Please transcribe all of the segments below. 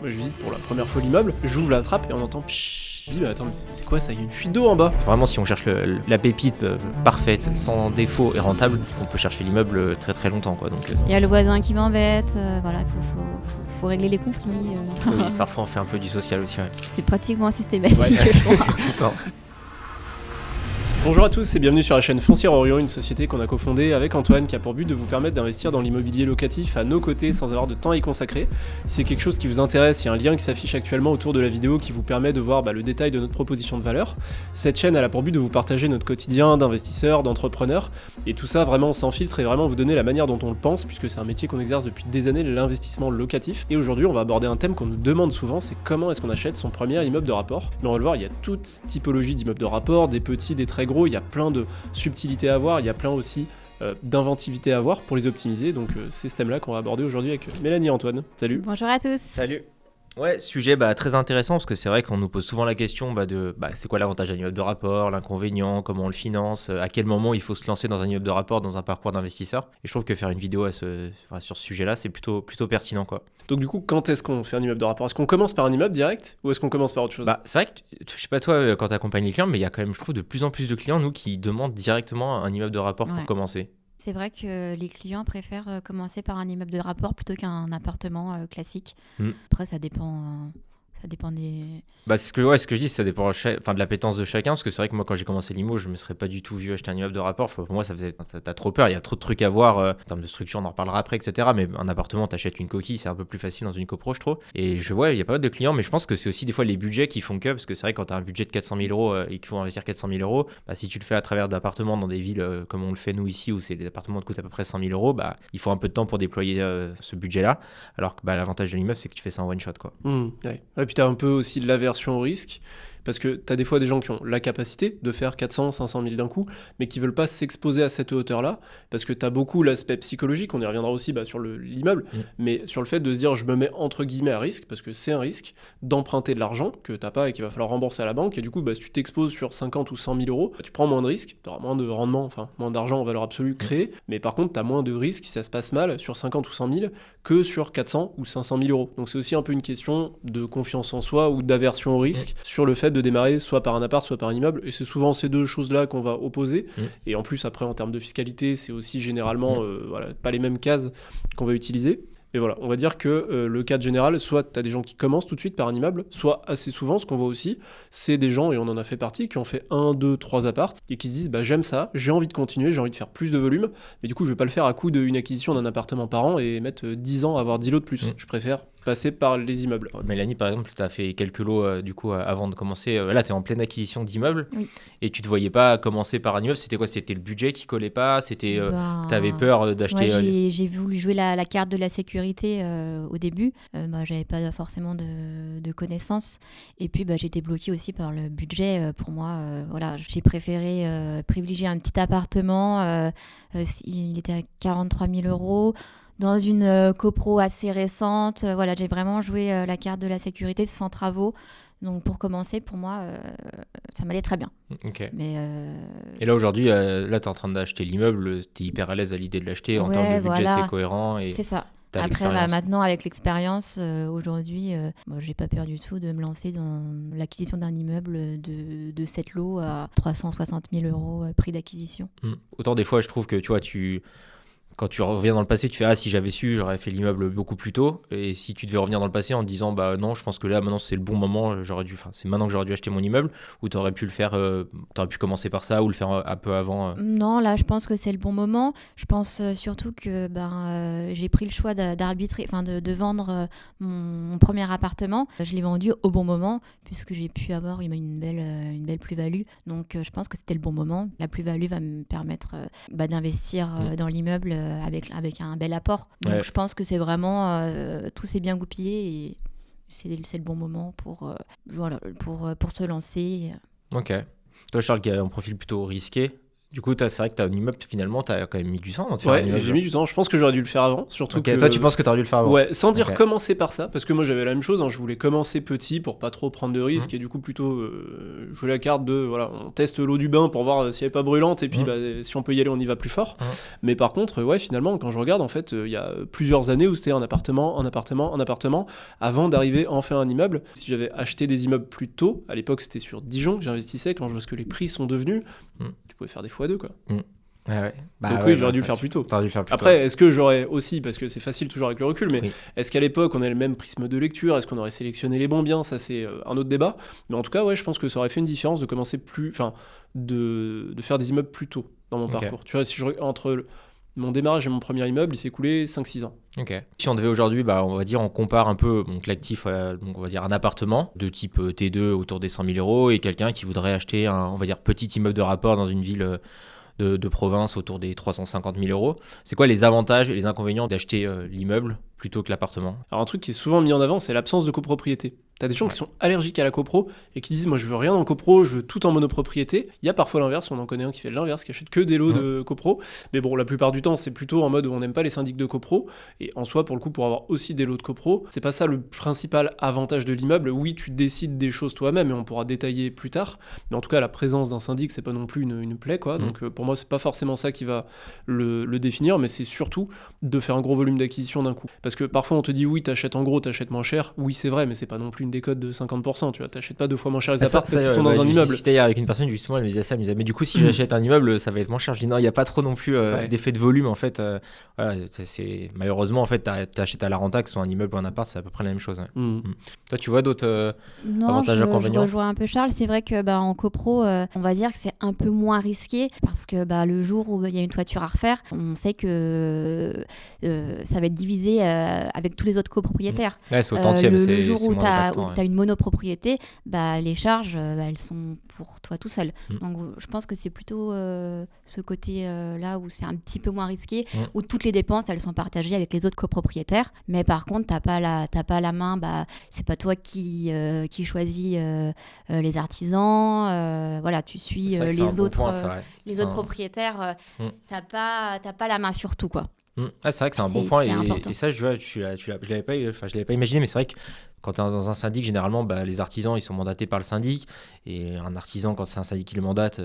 Moi je visite pour la première fois l'immeuble, j'ouvre la trappe et on entend pshhh. Je dis, attends, mais c'est quoi ça? Il y a une fuite d'eau en bas. Vraiment, si on cherche la pépite parfaite, sans défaut et rentable, on peut chercher l'immeuble très très longtemps, quoi. Donc, il y a le voisin qui m'embête, voilà, faut régler les conflits. Oui, parfois on fait un peu du social aussi. Ouais. C'est pratiquement systématique. Tout le temps. Bonjour à tous et bienvenue sur la chaîne Foncière Orion, une société qu'on a cofondée avec Antoine qui a pour but de vous permettre d'investir dans l'immobilier locatif à nos côtés sans avoir de temps à y consacrer. Si c'est quelque chose qui vous intéresse, il y a un lien qui s'affiche actuellement autour de la vidéo qui vous permet de voir le détail de notre proposition de valeur. Cette chaîne elle a pour but de vous partager notre quotidien d'investisseurs, d'entrepreneurs et tout ça vraiment sans filtre et vraiment vous donner la manière dont on le pense puisque c'est un métier qu'on exerce depuis des années, l'investissement locatif. Et aujourd'hui on va aborder un thème qu'on nous demande souvent, c'est comment est-ce qu'on achète son premier immeuble de rapport. Mais on va le voir, il y a toute typologie d'immeubles de rapport, des petits, des très gros, il y a plein de subtilités à voir, il y a plein aussi d'inventivité à voir pour les optimiser, donc c'est ce thème-là qu'on va aborder aujourd'hui avec Mélanie et Antoine. Salut. Bonjour à tous. Salut. Ouais, sujet très intéressant parce que c'est vrai qu'on nous pose souvent la question de c'est quoi l'avantage d'un immeuble de rapport, l'inconvénient, comment on le finance, à quel moment il faut se lancer dans un immeuble de rapport, dans un parcours d'investisseur. Et je trouve que faire une vidéo sur ce sujet-là, c'est plutôt pertinent, quoi. Donc du coup, quand est-ce qu'on fait un immeuble de rapport? Est-ce qu'on commence par un immeuble direct ou est-ce qu'on commence par autre chose? C'est vrai que, je sais pas toi, quand tu accompagnes les clients, mais il y a quand même, je trouve, de plus en plus de clients, nous, qui demandent directement un immeuble de rapport pour commencer. C'est vrai que les clients préfèrent commencer par un immeuble de rapport plutôt qu'un appartement classique. Après, ça dépend... Ça dépend des... c'est ce que je dis, ça dépend de l'appétence de chacun, parce que c'est vrai que moi quand j'ai commencé l'IMO, je me serais pas du tout vu acheter un immeuble de rapport. Pour moi t'as trop peur, il y a trop de trucs à voir, en termes de structure on en reparlera après, etc. Mais un appartement, t'achètes une coquille, c'est un peu plus facile dans une copro, je trouve. Et je vois, il y a pas mal de clients, mais je pense que c'est aussi des fois les budgets qui font que, parce que c'est vrai que quand t'as un budget de 400 000 euros et qu'il faut investir 400 000 euros, si tu le fais à travers d'appartements dans des villes comme on le fait nous ici, où c'est des appartements qui coûtent à peu près 100 000 euros, il faut un peu de temps pour déployer ce budget-là. Alors que l'avantage de l'immeuble, c'est que tu fais ça en one shot, quoi. Ouais. Et puis t'as un peu aussi de l'aversion au risque, parce que tu as des fois des gens qui ont la capacité de faire 400, 500 000 d'un coup, mais qui veulent pas s'exposer à cette hauteur-là, parce que tu as beaucoup l'aspect psychologique, on y reviendra aussi sur l'immeuble, mais sur le fait de se dire je me mets entre guillemets à risque, parce que c'est un risque d'emprunter de l'argent que t'as pas et qu'il va falloir rembourser à la banque, et du coup si tu t'exposes sur 50 ou 100 000 euros, tu prends moins de risques, tu auras moins de rendement, enfin moins d'argent en valeur absolue créé, mais par contre tu as moins de risques si ça se passe mal sur 50 ou 100 000 que sur 400 ou 500 000 euros. Donc c'est aussi un peu une question de confiance en soi ou d'aversion au risque sur le fait de démarrer soit par un appart, soit par un immeuble, et c'est souvent ces deux choses-là qu'on va opposer, et en plus après en termes de fiscalité, c'est aussi généralement pas les mêmes cases qu'on va utiliser. Et voilà, on va dire que le cadre général, soit tu as des gens qui commencent tout de suite par un immeuble, soit assez souvent, ce qu'on voit aussi, c'est des gens, et on en a fait partie, qui ont fait 1, 2, 3 apparts, et qui se disent j'aime ça, j'ai envie de continuer, j'ai envie de faire plus de volume, mais du coup je vais pas le faire à coup d'une acquisition d'un appartement par an et mettre 10 ans à avoir 10 lots de plus. Je préfère passer par les immeubles. Mélanie, par exemple, tu as fait quelques lots avant de commencer. Là, tu es en pleine acquisition d'immeubles et tu te voyais pas commencer par un immeuble. C'était quoi? C'était le budget qui collait pas? C'était tu avais peur d'acheter... J'ai voulu jouer la carte de la sécurité au début. J'avais pas forcément de connaissances. Et puis, j'ai été bloquée aussi par le budget. Pour moi, j'ai préféré privilégier un petit appartement. Il était à 43 000 euros. Dans une copro assez récente, j'ai vraiment joué la carte de la sécurité sans travaux. Donc pour commencer, pour moi, ça m'allait très bien. Okay. Mais Et là aujourd'hui, tu es en train d'acheter l'immeuble, tu es hyper à l'aise à l'idée de l'acheter, en termes de budget c'est cohérent. Et c'est ça. Après, maintenant, avec l'expérience, aujourd'hui, j'ai pas peur du tout de me lancer dans l'acquisition d'un immeuble de 7 lots à 360 000 euros prix d'acquisition. Autant des fois, je trouve que quand tu reviens dans le passé, tu fais si j'avais su, j'aurais fait l'immeuble beaucoup plus tôt. Et si tu devais revenir dans le passé en te disant non, je pense que là maintenant c'est le bon moment, c'est maintenant que j'aurais dû acheter mon immeuble, ou t'aurais pu le faire, t'aurais pu commencer par ça ou le faire un peu avant. Non, là je pense que c'est le bon moment. Je pense surtout que j'ai pris le choix d'arbitrer, de vendre mon premier appartement. Je l'ai vendu au bon moment puisque j'ai pu avoir une belle plus-value. Donc je pense que c'était le bon moment. La plus-value va me permettre d'investir dans l'immeuble avec un bel apport. Donc je pense que c'est vraiment tout s'est bien goupillé et c'est le bon moment pour se lancer. Ok. Toi Charles qui a un profil plutôt risqué, Du coup, c'est vrai que t'as un immeuble, finalement, t'as quand même mis du temps dans faire un Ouais, immeuble. j'ai mis du temps. Je pense que j'aurais dû le faire avant. Surtout Ok, que... toi, tu penses que t'aurais dû le faire avant? Ouais, sans dire Ok. commencer par ça, parce que moi j'avais la même chose, hein, je voulais commencer petit pour pas trop prendre de risques, et du coup plutôt jouer la carte de, voilà, on teste l'eau du bain pour voir si elle est pas brûlante, et puis bah, si on peut y aller, on y va plus fort. Mais par contre, ouais, finalement, quand je regarde, en fait, il y a plusieurs années où c'était un appartement, avant d'arriver enfin à un immeuble. Si j'avais acheté des immeubles plus tôt, à l'époque c'était sur Dijon que j'investissais, quand je vois ce que les prix sont devenus, tu pouvais faire des x2, quoi. Ouais. Donc oui, j'aurais dû le faire plus tôt. T'aurais dû le faire plus tôt. Après, est-ce que j'aurais aussi, parce que c'est facile toujours avec le recul, mais Oui. est-ce qu'à l'époque on avait le même prisme de lecture, est-ce qu'on aurait sélectionné les bons biens, ça c'est un autre débat. Mais en tout cas, ouais, je pense que ça aurait fait une différence de commencer de faire des immeubles plus tôt dans mon parcours. Tu vois, si entre mon démarrage et mon premier immeuble, il s'est écoulé 5-6 ans. Ok. Si on devait aujourd'hui, on va dire, on compare un peu donc l'actif, donc on va dire un appartement de type T2 autour des 100 000 euros et quelqu'un qui voudrait acheter un, on va dire, petit immeuble de rapport dans une ville de province autour des 350 000 euros. C'est quoi les avantages et les inconvénients d'acheter l'immeuble plutôt que l'appartement? Alors un truc qui est souvent mis en avant, c'est l'absence de copropriété. T'as des gens qui sont allergiques à la copro et qui disent moi je veux rien en copro, je veux tout en monopropriété. Il y a parfois l'inverse, on en connaît un qui fait l'inverse, qui achète que des lots de copro. Mais bon, la plupart du temps c'est plutôt en mode où on n'aime pas les syndics de copro. Et en soi, pour le coup, pour avoir aussi des lots de copro, c'est pas ça le principal avantage de l'immeuble. Oui, tu décides des choses toi-même et on pourra détailler plus tard. Mais en tout cas, la présence d'un syndic, c'est pas non plus une plaie, quoi. Donc pour moi, c'est pas forcément ça qui va le définir, mais c'est surtout de faire un gros volume d'acquisition d'un coup. Parce que parfois on te dit oui, t'achètes en gros, t'achètes moins cher. Oui, c'est vrai, mais c'est pas non plus une décote de 50%. Tu vois, t'achètes pas 2 fois moins cher les apparts parce qu'ils sont dans un immeuble. J'étais hier avec une personne, justement, elle me disait ça, elle me disait mais du coup, si j'achète un immeuble, ça va être moins cher. Je dis non, il n'y a pas trop non plus d'effet de volume en fait. Voilà, c'est malheureusement en fait, t'achètes à la renta, que ce soit un immeuble ou un appart, c'est à peu près la même chose. Toi, tu vois d'autres avantages et inconvénients? Je rejoins un peu Charles. C'est vrai que en copro, on va dire que c'est un peu moins risqué parce que le jour où il y a une toiture à refaire, on sait que ça va être divisé avec tous les autres copropriétaires. Ouais, c'est au tantième. Le jour où tu as une monopropriété, les charges, elles sont pour toi tout seul. Donc je pense que c'est plutôt ce côté-là où c'est un petit peu moins risqué, où toutes les dépenses, elles sont partagées avec les autres copropriétaires. Mais par contre, t'as pas la main, c'est pas toi qui choisis les artisans. Voilà, tu suis les autres propriétaires. T'as pas la main sur tout, quoi. C'est vrai que c'est un bon point et ça je l'avais pas imaginé, mais c'est vrai que quand tu es dans un syndic, généralement les artisans ils sont mandatés par le syndic, et un artisan, quand c'est un syndic qui le mandate,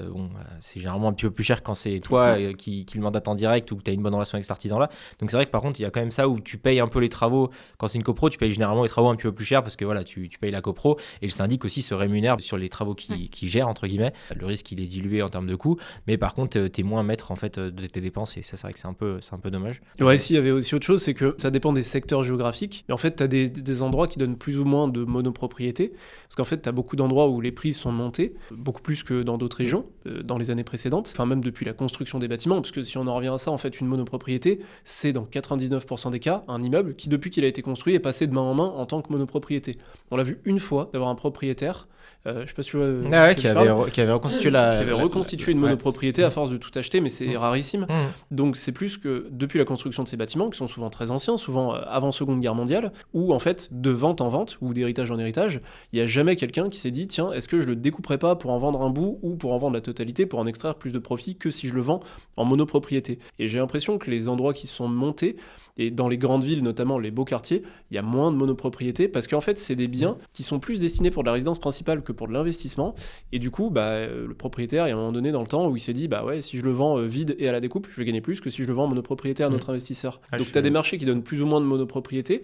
c'est généralement un petit peu plus cher quand c'est toi qui le mandate en direct ou que tu as une bonne relation avec cet artisan là. Donc c'est vrai que par contre il y a quand même ça où tu payes un peu les travaux. Quand c'est une copro, tu payes généralement les travaux un petit peu plus cher parce que voilà, tu payes la copro, et le syndic aussi se rémunère sur les travaux qui gère entre guillemets. Le risque il est dilué en termes de coûts, mais par contre tu es moins maître en fait de tes dépenses, et ça c'est vrai que c'est un peu dommage. Ouais, il y avait aussi autre chose, c'est que ça dépend des secteurs géographiques. Et en fait, tu as des endroits qui donnent plus ou moins de monopropriété. Parce qu'en fait, tu as beaucoup d'endroits où les prix sont montés, beaucoup plus que dans d'autres régions, dans les années précédentes. Enfin, même depuis la construction des bâtiments. Parce que si on en revient à ça, en fait, une monopropriété, c'est dans 99% des cas un immeuble qui, depuis qu'il a été construit, est passé de main en main en tant que monopropriété. On l'a vu une fois, d'avoir un propriétaire, je sais pas si tu vois, qui avait reconstitué une monopropriété à force de tout acheter, mais c'est rarissime. Donc c'est plus que depuis la construction de ces bâtiments, qui sont souvent très anciens, souvent avant Seconde Guerre mondiale, où en fait, de vente en vente, ou d'héritage en héritage, il n'y a jamais quelqu'un qui s'est dit, tiens, est-ce que je le découperai pas pour en vendre un bout, ou pour en vendre la totalité, pour en extraire plus de profit que si je le vends en monopropriété. Et j'ai l'impression que les endroits qui sont montés, et dans les grandes villes, notamment les beaux quartiers, il y a moins de monopropriété parce qu'en fait, c'est des biens qui sont plus destinés pour de la résidence principale que pour de l'investissement. Et du coup, le propriétaire, il y a un moment donné dans le temps où il s'est dit, si je le vends vide et à la découpe, je vais gagner plus que si je le vends en monopropriété à notre investisseur. Donc, tu as des marchés qui donnent plus ou moins de monopropriété.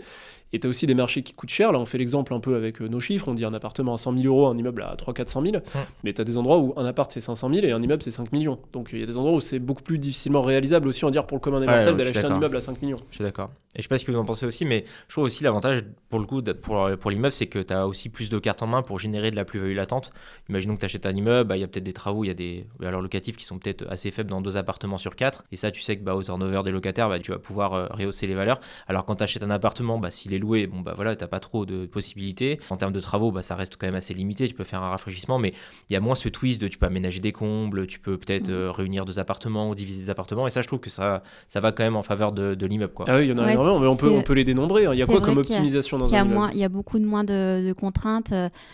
Et tu as aussi des marchés qui coûtent cher. Là, on fait l'exemple un peu avec nos chiffres. On dit un appartement à 100 000 euros, un immeuble à 300-400 000. Mais tu as des endroits où un appart, c'est 500 000 et un immeuble, c'est 5 millions. Donc, il y a des endroits où c'est beaucoup plus difficilement réalisable aussi, on dire, pour le commun des mortels, d'aller acheter un immeuble à 5 millions. Je suis d'accord. Et je sais pas ce que vous en pensez aussi, mais je trouve aussi l'avantage, pour le coup, pour l'immeuble, c'est que tu as aussi plus de cartes en main pour générer de la plus-value latente. Imaginons que tu achètes un immeuble, il y a peut-être des travaux, il y a des valeurs locatives qui sont peut-être assez faibles dans 2 appartements sur 4. Et ça, tu sais que au turnover des locataires, tu vas pouvoir rehausser les valeurs. Alors quand tu achètes un appartement, si les loué, bon bah voilà, t'as pas trop de possibilités. En termes de travaux, bah ça reste quand même assez limité, tu peux faire un rafraîchissement, mais il y a moins ce twist de tu peux aménager des combles, tu peux peut-être réunir 2 appartements ou diviser des appartements, et ça je trouve que ça va quand même en faveur de l'immeuble, quoi. Ah oui, il y en a énormément, mais on peut les dénombrer. Il y a quoi comme optimisation dans un immeuble ? Il y a beaucoup de moins de contraintes.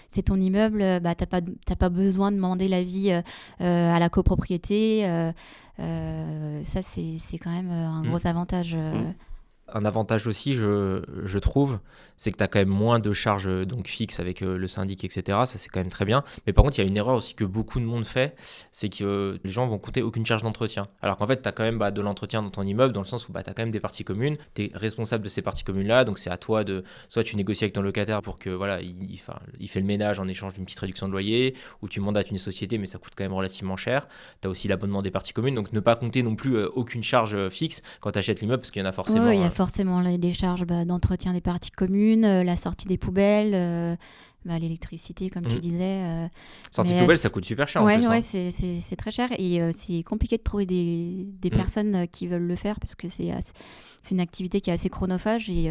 C'est ton immeuble, t'as pas besoin de demander l'avis à la copropriété. Ça, c'est quand même un gros avantage. Un avantage aussi, je trouve, c'est que tu as quand même moins de charges donc fixes avec le syndic, etc. Ça, c'est quand même très bien. Mais par contre, il y a une erreur aussi que beaucoup de monde fait, c'est que les gens vont compter aucune charge d'entretien. Alors qu'en fait, tu as quand même de l'entretien dans ton immeuble, dans le sens où tu as quand même des parties communes. Tu es responsable de ces parties communes-là, donc c'est à toi de... Soit tu négocies avec ton locataire pour que voilà, il fait le ménage en échange d'une petite réduction de loyer, ou tu mandates une société, mais ça coûte quand même relativement cher. Tu as aussi l'abonnement des parties communes, donc ne pas compter non plus aucune charge fixe quand tu achètes l'immeuble, parce qu'il y en a forcément... Oui, il y a forcément des charges d'entretien des parties communes, la sortie des poubelles, l'électricité, comme tu disais. Sortie de poubelle, ça coûte super cher. Ouais, en plus, ouais, c'est très cher. Et c'est compliqué de trouver des personnes qui veulent le faire, parce que c'est une activité qui est assez chronophage et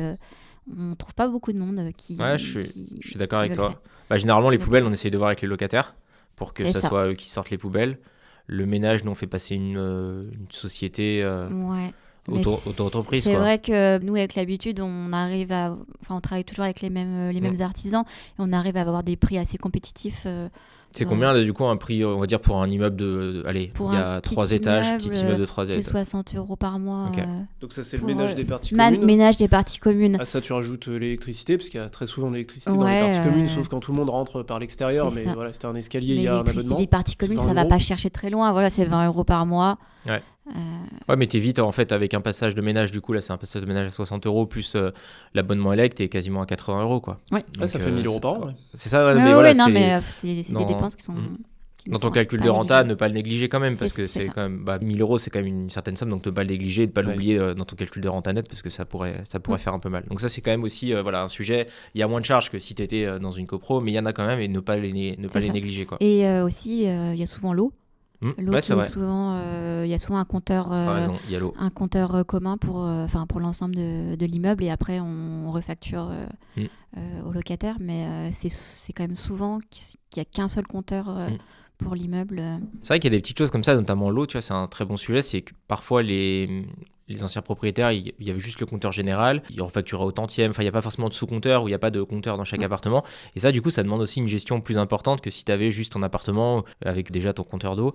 on ne trouve pas beaucoup de monde qui... Ouais, je suis d'accord avec toi. Généralement, les poubelles, on essaye de voir avec les locataires pour que ça soit eux qui sortent les poubelles. Le ménage, nous, on fait passer une société... Ouais. Auto-entreprise, c'est vrai que nous, avec l'habitude, on travaille toujours avec les mêmes artisans et on arrive à avoir des prix assez compétitifs. C'est combien du coup un prix, on va dire, pour un immeuble il y a 3 étages, petit immeuble de 3 étages? C'est 60 € par mois. Okay. Donc ça, c'est le ménage des parties communes. Ménage des parties communes. À ça, tu rajoutes l'électricité, parce qu'il y a très souvent de l'électricité dans les parties communes, sauf quand tout le monde rentre par l'extérieur. Mais voilà, c'était un escalier, il y a un abonnement. Les parties communes, ça va pas chercher très loin. Voilà, c'est 20 € par mois. Ouais. Ouais, mais t'évites en fait avec un passage de ménage, du coup là c'est un passage de ménage à 60 € plus l'abonnement élect, t'es quasiment à 80 € quoi. Ouais. Donc, ça fait 1000 € par an. Ouais. C'est ça, mais voilà. C'est des dépenses qui sont. Dans ton calcul de renta, ne pas le négliger quand même, parce que c'est quand même 1000 €, c'est quand même une certaine somme, donc ne pas le négliger, ne pas l'oublier dans ton calcul de renta net, parce que ça pourrait faire un peu mal. Donc ça c'est quand même aussi un sujet. Il y a moins de charges que si tu étais dans une copro, mais il y en a quand même, et ne pas les négliger quoi. Et aussi il y a souvent l'eau. L'eau, il y a souvent un compteur, un compteur commun pour l'ensemble de l'immeuble, et après on refacture au locataire, mais c'est quand même souvent qu'il n'y a qu'un seul compteur pour l'immeuble. C'est vrai qu'il y a des petites choses comme ça, notamment l'eau, tu vois, c'est un très bon sujet, c'est que parfois les anciens propriétaires, il y avait juste le compteur général, ils refacturaient au tantième, il n'y a pas forcément de sous-compteur, ou il n'y a pas de compteur dans chaque appartement, et ça du coup ça demande aussi une gestion plus importante que si tu avais juste ton appartement avec déjà ton compteur d'eau.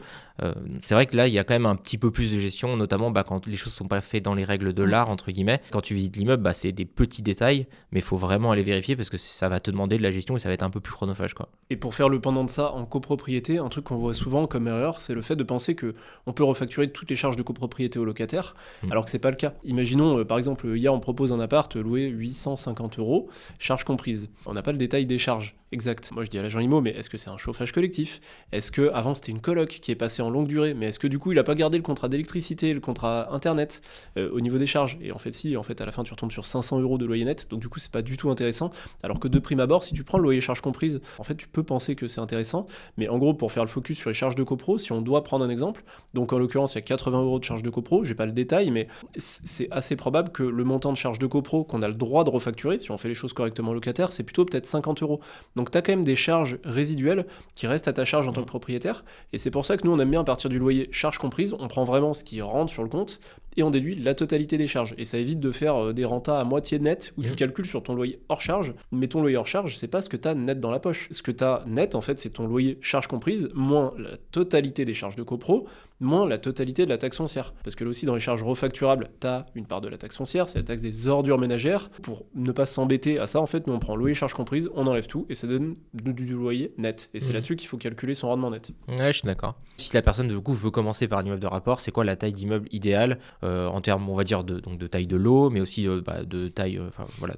C'est vrai que là il y a quand même un petit peu plus de gestion, notamment quand les choses ne sont pas faites dans les règles de l'art entre guillemets. Quand tu visites l'immeuble, c'est des petits détails, mais il faut vraiment aller vérifier, parce que ça va te demander de la gestion et ça va être un peu plus chronophage quoi. Et pour faire le pendant de ça en copropriété, un truc qu'on voit souvent comme erreur, c'est le fait de penser qu'on peut refacturer toutes les charges de copropriété au locataire, alors que c'est pas le cas. Imaginons, par exemple, hier on propose un appart loué 850 €, charges comprises. On n'a pas le détail des charges exactes. Moi je dis à l'agent IMO, mais est-ce que c'est un chauffage collectif ? Est-ce que avant c'était une coloc qui est passée en longue durée ? Mais est-ce que du coup il a pas gardé le contrat d'électricité, le contrat internet au niveau des charges ? Et en fait si, à la fin tu retombes sur 500 € de loyer net, donc du coup c'est pas du tout intéressant. Alors que de prime abord, si tu prends le loyer charges comprises, en fait tu peux penser que c'est intéressant, mais en gros pour faire le focus sur les charges de copro, si on doit prendre un exemple, donc en l'occurrence il y a 80 € de charges de copro, j'ai pas le détail, mais c'est assez probable que le montant de charges de copro qu'on a le droit de refacturer, si on fait les choses correctement au locataire, c'est plutôt peut-être 50 €. Donc tu as quand même des charges résiduelles qui restent à ta charge en tant que propriétaire, et c'est pour ça que nous on aime bien partir du loyer charges comprises, on prend vraiment ce qui rentre sur le compte, et on déduit la totalité des charges. Et ça évite de faire des rentas à moitié net, où tu calcules sur ton loyer hors charge, mais ton loyer hors charge, c'est pas ce que tu as net dans la poche. Ce que tu as net, en fait, c'est ton loyer charges comprises, moins la totalité des charges de copro, moins la totalité de la taxe foncière. Parce que là aussi, dans les charges refacturables, tu as une part de la taxe foncière, c'est la taxe des ordures ménagères. Pour ne pas s'embêter à ça, en fait, nous on prend loyer charges comprises, on enlève tout, et ça donne du loyer net. Et c'est là-dessus qu'il faut calculer son rendement net. Ouais, je suis d'accord. Si la personne, du coup, veut commencer par un immeuble de rapport, c'est quoi la taille d'immeuble idéale en termes, on va dire, de taille de lot, mais aussi de taille,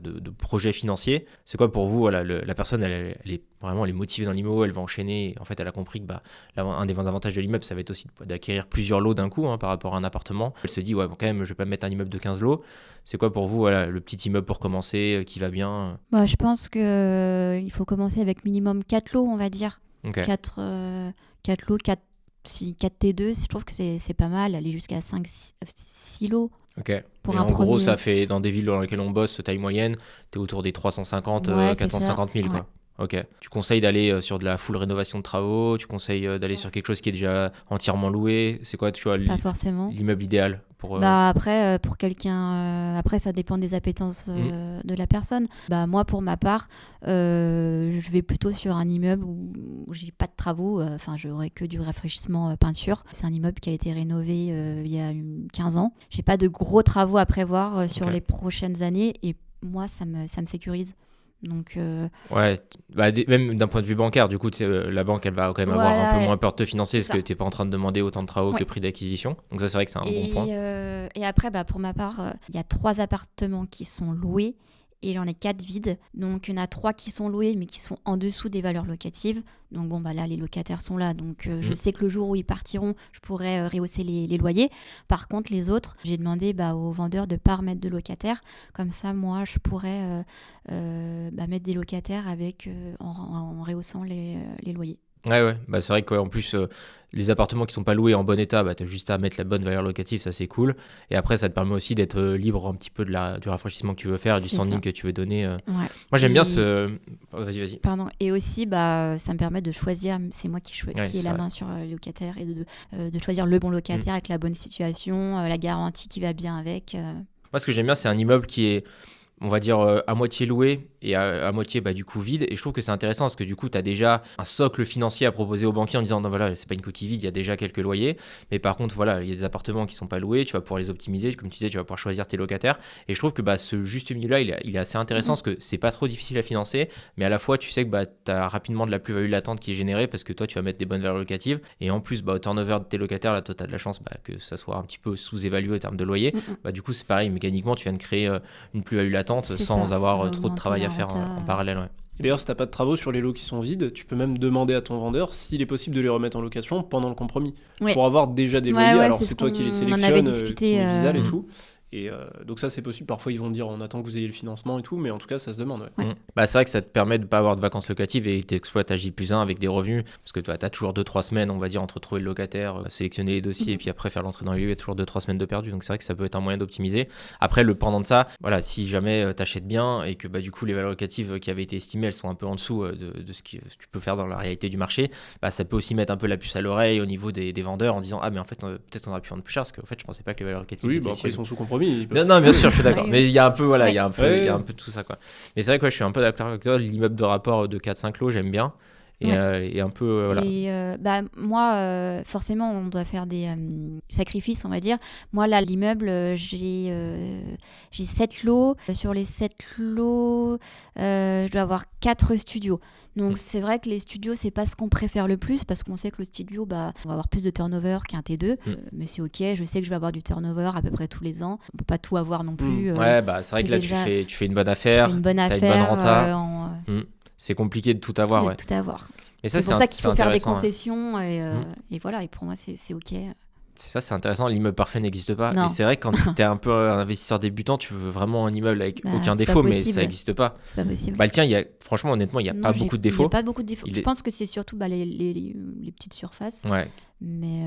de projet financier. C'est quoi pour vous, la personne, elle est vraiment, elle est motivée dans l'immo, elle va enchaîner. En fait, elle a compris que un des avantages de l'immeuble, ça va être aussi d'acquérir plusieurs lots d'un coup par rapport à un appartement. Elle se dit, quand même, je vais pas mettre un immeuble de 15 lots. C'est quoi pour vous, le petit immeuble pour commencer, qui va bien? Je pense qu'il faut commencer avec minimum 4 lots, on va dire. Okay. 4 lots, si 4T2, je trouve que c'est pas mal, aller jusqu'à 5-6 lots. Ok. Pour et un en gros, premier. ça fait dans des villes dans lesquelles on bosse, taille moyenne, t'es autour des 350, Ouais, c'est 450 000 ça. quoi. Ok. Tu conseilles d'aller sur de la full rénovation de travaux, tu conseilles d'aller sur quelque chose qui est déjà entièrement loué. C'est quoi, tu vois, Pas forcément. l'immeuble idéal pour. Bah après, pour quelqu'un, après ça dépend des appétences de la personne. Bah moi, pour ma part, je vais plutôt sur un immeuble où j'ai pas de travaux. Enfin, j'aurai que du rafraîchissement peinture. C'est un immeuble qui a été rénové il y a 15 ans. J'ai pas de gros travaux à prévoir sur Ok. les prochaines années et moi, ça me sécurise. Donc Ouais, bah, même d'un point de vue bancaire, du coup, tu sais, la banque, elle va quand même avoir Voilà, un peu moins peur de te financer c'est parce que ça. t'es pas en train de demander autant de travaux Ouais. que prix d'acquisition. Donc ça, c'est vrai que c'est un bon point. Et après, bah, pour ma part, il y a 3 appartements qui sont loués et j'en ai 4 vides. Donc, il y en a 3 qui sont loués mais qui sont en dessous des valeurs locatives. Donc, bon, bah, là, les locataires sont là. Donc, je sais que le jour où ils partiront, je pourrais rehausser les loyers. Par contre, les autres, j'ai demandé aux vendeurs de ne pas remettre de locataires. Comme ça, moi, je pourrais mettre des locataires en rehaussant les loyers. Ouais. Bah, c'est vrai qu'en plus, les appartements qui sont pas loués en bon état, bah, t'as juste à mettre la bonne valeur locative, ça c'est cool. Et après, ça te permet aussi d'être libre un petit peu du rafraîchissement que tu veux faire, du C'est standing ça. que tu veux donner. Ouais. Moi, j'aime bien Et- ce. Oh, vas-y. Pardon. Et aussi, ça me permet de choisir, c'est moi qui Ouais, ai c'est la vrai. main sur les locataires et de choisir le bon locataire avec la bonne situation, la garantie qui va bien avec. Moi, ce que j'aime bien, c'est un immeuble qui est, on va dire, à moitié loué et à moitié du coup vide. Et je trouve que c'est intéressant parce que du coup, tu as déjà un socle financier à proposer aux banquiers en disant non, voilà, c'est pas une coquille vide, il y a déjà quelques loyers. Mais par contre, voilà, il y a des appartements qui sont pas loués, tu vas pouvoir les optimiser. Comme tu disais, tu vas pouvoir choisir tes locataires. Et je trouve que ce juste milieu-là, il est assez intéressant parce que c'est pas trop difficile à financer, mais à la fois, tu sais que tu as rapidement de la plus-value latente qui est générée parce que toi, tu vas mettre des bonnes valeurs locatives. Et en plus, au turnover de tes locataires, là, toi, tu as de la chance que ça soit un petit peu sous-évalué en termes de loyer. Du coup, c'est pareil, mécaniquement, tu viens de créer une plus-value latente C'est sans ça, ça avoir va trop de augmenter travail la à faire renta. en parallèle. Ouais. Et d'ailleurs, si t'as pas de travaux sur les lots qui sont vides, tu peux même demander à ton vendeur s'il est possible de les remettre en location pendant le compromis. Ouais. Pour avoir déjà des Ouais, loyers, ouais, alors c'est c'est ce toi qui les qu'on en sélectionnes, avait discuté, qui met Visal et Mm. tout. Et donc ça c'est possible, parfois ils vont dire on attend que vous ayez le financement et tout, mais en tout cas ça se demande. Ouais. Ouais. Bah, c'est vrai que ça te permet de ne pas avoir de vacances locatives et t'exploites à J+1 avec des revenus parce que tu as toujours 2-3 semaines, on va dire, entre trouver le locataire, sélectionner les dossiers et puis après faire l'entrée dans les lieux, il y a toujours 2-3 semaines de perdu. Donc c'est vrai que ça peut être un moyen d'optimiser. Après, le pendant de ça, voilà, si jamais tu achètes bien et que du coup les valeurs locatives qui avaient été estimées, elles sont un peu en dessous de ce que tu peux faire dans la réalité du marché, ça peut aussi mettre un peu la puce à l'oreille au niveau des vendeurs en disant ah mais en fait peut-être on aurait pu vendre plus cher parce qu'en fait je pensais pas que les valeurs locatives Oui, étaient après ils si sont sous compromis. Ils peuvent- Non, bien sûr, je suis d'accord. Ouais. Mais il y a un peu, voilà, Ouais. il y a un peu, Ouais. il y a un peu tout ça, quoi. Mais c'est vrai que je suis un peu d'accord avec toi. L'immeuble de rapport de 4-5 lots, j'aime bien. Et, et un peu, voilà. Et moi, forcément, on doit faire des sacrifices, on va dire. Moi, là, l'immeuble, j'ai 7 lots. Sur les 7 lots, je dois avoir 4 studios. Donc, c'est vrai que les studios, c'est pas ce qu'on préfère le plus parce qu'on sait que le studio, on va avoir plus de turnover qu'un T2. Mais c'est OK, je sais que je vais avoir du turnover à peu près tous les ans. On peut pas tout avoir non plus. Ouais, c'est vrai que là, déjà- tu fais une bonne affaire. Je fais une bonne t'as affaire. une bonne renta. en, C'est compliqué de tout avoir, de ouais. tout avoir. Et ça, C'est pour ça qu'il faut faire des intéressant, ouais. concessions et voilà. Et pour moi, c'est OK. Ça, c'est intéressant. L'immeuble parfait n'existe pas. Non. Et c'est vrai que quand tu es un peu un investisseur débutant, tu veux vraiment un immeuble avec aucun c'est défaut, pas mais possible. ça n'existe pas. C'est pas possible. Le tien, franchement, honnêtement, il n'y a Non, pas beaucoup de Il n'y défauts. a pas beaucoup de défauts. Il Je est- pense que c'est surtout les petites surfaces. Ouais. Mais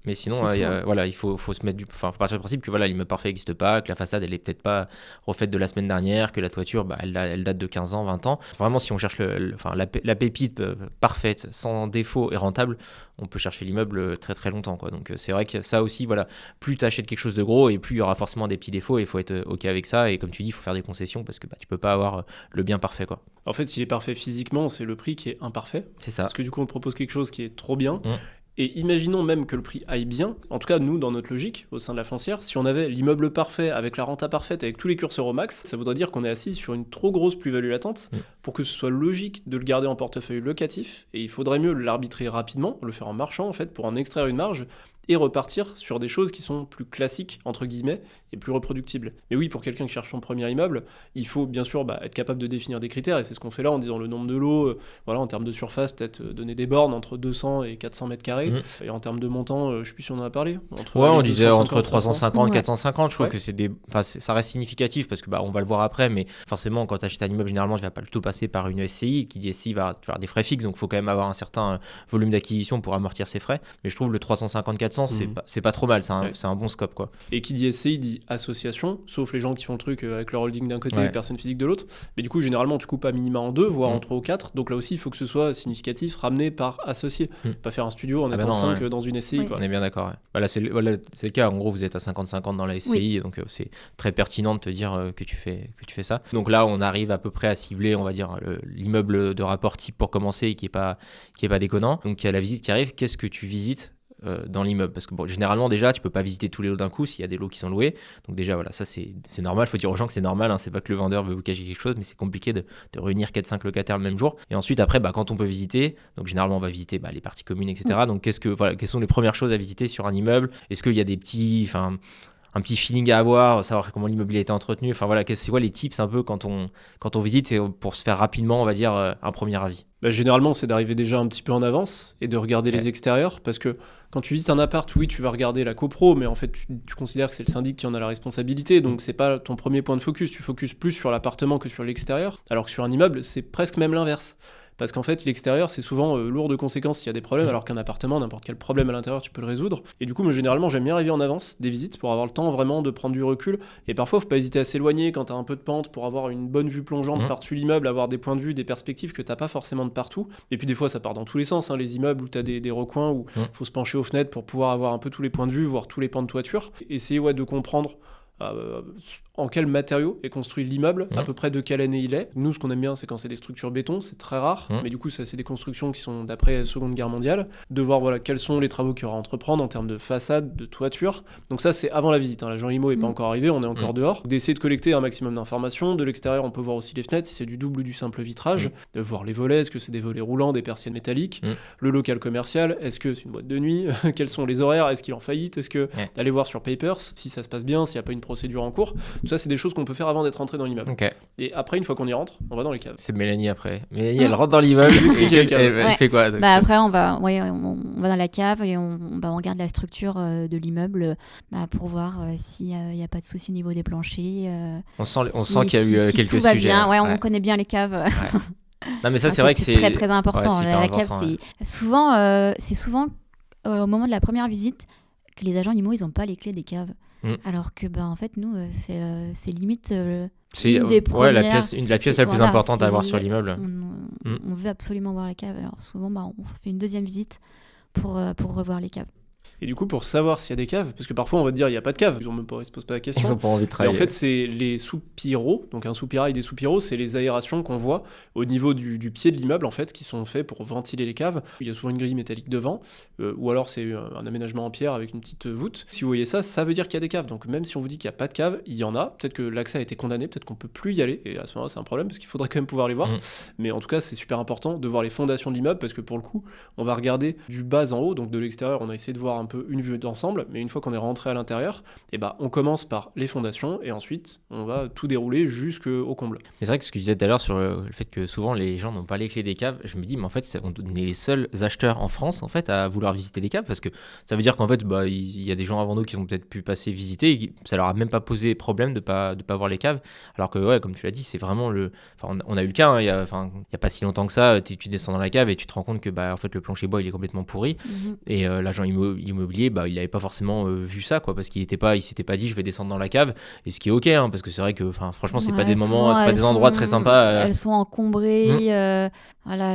Mais sinon, C'est tout, hein. voilà, il faut se mettre faut partir du principe que voilà, l'immeuble parfait n'existe pas, que la façade, elle est peut-être pas refaite de la semaine dernière, que la toiture, elle date de 15 ans, 20 ans. Vraiment, si on cherche la pépite parfaite, sans défaut et rentable, on peut chercher l'immeuble très très longtemps, quoi. Donc c'est vrai que ça aussi, voilà, plus tu achètes quelque chose de gros et plus il y aura forcément des petits défauts et il faut être OK avec ça. Et comme tu dis, il faut faire des concessions parce que tu peux pas avoir le bien parfait, quoi. En fait, s'il est parfait physiquement, c'est le prix qui est imparfait. C'est ça. Parce que du coup, on te propose quelque chose qui est trop bien. Mm. Et imaginons même que le prix aille bien. En tout cas, nous, dans notre logique, au sein de la foncière, si on avait l'immeuble parfait, avec la renta parfaite, avec tous les curseurs au max, ça voudrait dire qu'on est assis sur une trop grosse plus-value latente pour que ce soit logique de le garder en portefeuille locatif. Et il faudrait mieux l'arbitrer rapidement, le faire en marchant, en fait, pour en extraire une marge et repartir sur des choses qui sont plus classiques, entre guillemets, et plus reproductibles. Mais oui, pour quelqu'un qui cherche son premier immeuble, il faut bien sûr être capable de définir des critères, et c'est ce qu'on fait là en disant le nombre de lots, voilà, en termes de surface, peut-être donner des bornes entre 200 et 400 mètres carrés, et en termes de montant, je sais plus si on en a parlé. On disait entre 350 et Ouais. 450, je trouve que ça reste significatif, parce que on va le voir après, mais forcément, quand tu achètes un immeuble, généralement, tu vas pas tout passer par une SCI, qui dit SCI va faire des frais fixes, donc il faut quand même avoir un certain volume d'acquisition pour amortir ses frais, mais je trouve le 350-400, c'est pas trop mal, c'est un bon scope, quoi. Et qui dit SCI dit association, sauf les gens qui font le truc avec leur holding d'un côté et personne physique de l'autre. Mais du coup, généralement, tu coupes à minima en 2, voire en 3 ou 4. Donc là aussi, il faut que ce soit significatif, ramené par associé. Pas faire un studio en étant 5 dans une SCI. Oui. Quoi. On est bien d'accord. Là, c'est le cas. En gros, vous êtes à 50-50 dans la SCI, donc c'est très pertinent de te dire que tu fais ça. Donc là, on arrive à peu près à cibler, on va dire, l'immeuble de rapport type pour commencer, qui est pas déconnant. Donc il y a la visite qui arrive. Qu'est-ce que tu visites dans l'immeuble, parce que généralement déjà tu peux pas visiter tous les lots d'un coup s'il y a des lots qui sont loués, donc déjà voilà, ça c'est normal, faut dire aux gens que c'est normal, c'est pas que le vendeur veut vous cacher quelque chose, mais c'est compliqué de réunir 4-5 locataires le même jour. Et ensuite après quand on peut visiter, donc généralement on va visiter les parties communes, etc. Donc quelles sont les premières choses à visiter sur un immeuble? Est-ce qu'il y a des petits, un petit feeling à avoir, savoir comment l'immobilier a été entretenu, c'est quoi les tips un peu quand on visite, pour se faire rapidement, on va dire, un premier avis? Généralement, c'est d'arriver déjà un petit peu en avance et de regarder les extérieurs, parce que quand tu visites un appart, oui, tu vas regarder la copro, mais en fait, tu considères que c'est le syndic qui en a la responsabilité, donc c'est pas ton premier point de focus. Tu focuses plus sur l'appartement que sur l'extérieur, alors que sur un immeuble, c'est presque même l'inverse. Parce qu'en fait, l'extérieur, c'est souvent lourd de conséquences s'il y a des problèmes, alors qu'un appartement, n'importe quel problème à l'intérieur, tu peux le résoudre. Et du coup, moi, généralement, j'aime bien arriver en avance des visites pour avoir le temps vraiment de prendre du recul. Et parfois, faut pas hésiter à s'éloigner quand t'as un peu de pente pour avoir une bonne vue plongeante par-dessus l'immeuble, avoir des points de vue, des perspectives que t'as pas forcément de partout. Et puis des fois, ça part dans tous les sens, les immeubles où t'as des recoins où faut se pencher aux fenêtres pour pouvoir avoir un peu tous les points de vue, voir tous les pans de toiture. Essayer de comprendre en quel matériau est construit l'immeuble, à peu près de quelle année il est. Nous, ce qu'on aime bien, c'est quand c'est des structures béton, c'est très rare, mais du coup, ça, c'est des constructions qui sont d'après la Seconde Guerre mondiale, de voir quels sont les travaux qu'il y aura à entreprendre en termes de façade, de toiture. Donc ça, c'est avant la visite. L'agent IMO n'est pas encore arrivé, on est encore dehors. D'essayer de collecter un maximum d'informations. De l'extérieur, on peut voir aussi les fenêtres, si c'est du double ou du simple vitrage, de voir les volets, est-ce que c'est des volets roulants, des persiennes métalliques, le local commercial, est-ce que c'est une boîte de nuit, quels sont les horaires, est-ce qu'il est en faillite, est-ce que aller voir sur Papers, si ça se passe bien, s'il n'y a pas une procédure en cours. Tout ça, c'est des choses qu'on peut faire avant d'être entré dans l'immeuble. Et après, une fois qu'on y rentre, on va dans les caves. C'est Mélanie après. Mélanie, elle rentre dans l'immeuble et elle fait quoi? Donc, après, on va dans la cave et on regarde la structure de l'immeuble pour voir s'il n'y a pas de souci au niveau des planchers. On sent qu'il y a eu quelques tout va sujets. bien. On connaît bien les caves. Non, mais ça, c'est vrai que c'est très très important. Ouais, la cave, c'est souvent au moment de la première visite que les agents IMO, ils n'ont pas les clés des caves. Alors que en fait nous c'est limite une des premières, la pièce la plus importante à avoir sur l'immeuble. On veut absolument voir la cave, alors souvent on fait une deuxième visite pour revoir les caves. Et du coup, pour savoir s'il y a des caves, parce que parfois on va te dire il n'y a pas de cave, ils ne se posent pas la question. Ils n'ont pas envie de travailler. Et en fait, c'est les soupiraux, donc un soupirail des soupiraux, c'est les aérations qu'on voit au niveau du pied de l'immeuble, en fait, qui sont faits pour ventiler les caves. Il y a souvent une grille métallique devant, ou alors c'est un aménagement en pierre avec une petite voûte. Si vous voyez ça, ça veut dire qu'il y a des caves. Donc même si on vous dit qu'il n'y a pas de cave, il y en a. Peut-être que l'accès a été condamné, peut-être qu'on ne peut plus y aller, et à ce moment-là, c'est un problème, parce qu'il faudrait quand même pouvoir les voir. Mais en tout cas, c'est super important de voir les fondations de l'immeuble, parce que pour le coup, on va regarder du bas en haut, donc de l'extérieur, on a essayé de voir un peu une vue d'ensemble. Mais une fois qu'on est rentré à l'intérieur, on commence par les fondations et ensuite on va tout dérouler jusqu'au comble. Mais c'est vrai que ce que je disais tout à l'heure sur le fait que souvent les gens n'ont pas les clés des caves, je me dis mais en fait on est les seuls acheteurs en France en fait à vouloir visiter les caves, parce que ça veut dire qu'en fait il y a des gens avant nous qui ont peut-être pu passer visiter et ça leur a même pas posé problème de pas voir les caves, alors que comme tu l'as dit, c'est vraiment on a eu le cas, il y a pas si longtemps que ça, tu descends dans la cave et tu te rends compte que en fait le plancher bois il est complètement pourri, et l'agent immobilier il avait pas forcément vu ça, parce qu'il s'était pas dit je vais descendre dans la cave, et ce qui est ok, parce que c'est vrai que franchement c'est pas des moments, c'est pas des endroits très sympas. Elles sont encombrées,